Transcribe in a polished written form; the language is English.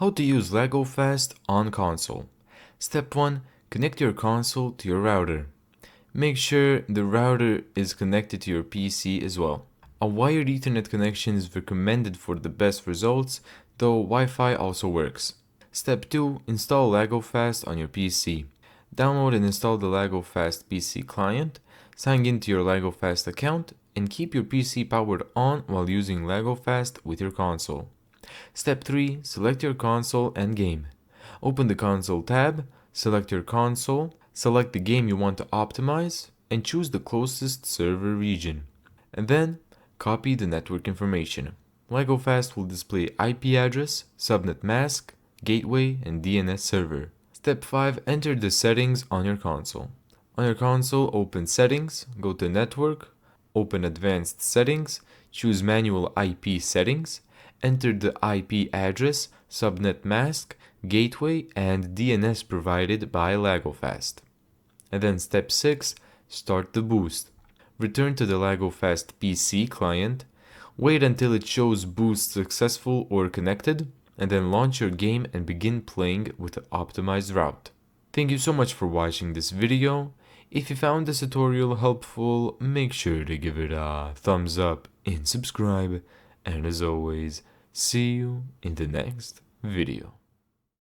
How to use LagoFast on console. Step 1. Connect your console to your router. Make sure the router is connected to your PC as well. A wired Ethernet connection is recommended for the best results, though Wi-Fi also works. Step 2. Install LagoFast on your PC. Download and install the LagoFast PC client, sign into your LagoFast account, and keep your PC powered on while using LagoFast with your console. Step 3. Select your console and game. Open the console tab, select your console, select the game you want to optimize, and choose the closest server region. And then, copy the network information. LagoFast will display IP address, subnet mask, gateway, and DNS server. Step 5. Enter the settings on your console. On your console, open Settings, go to Network, open Advanced Settings, choose Manual IP Settings, enter the IP address, subnet mask, gateway, and DNS provided by LagoFast. And then step 6, start the boost. Return to the LagoFast PC client, wait until it shows boost successful or connected, and then launch your game and begin playing with the optimized route. Thank you so much for watching this video. If you found this tutorial helpful, make sure to give it a thumbs up and subscribe. And as always, see you in the next video.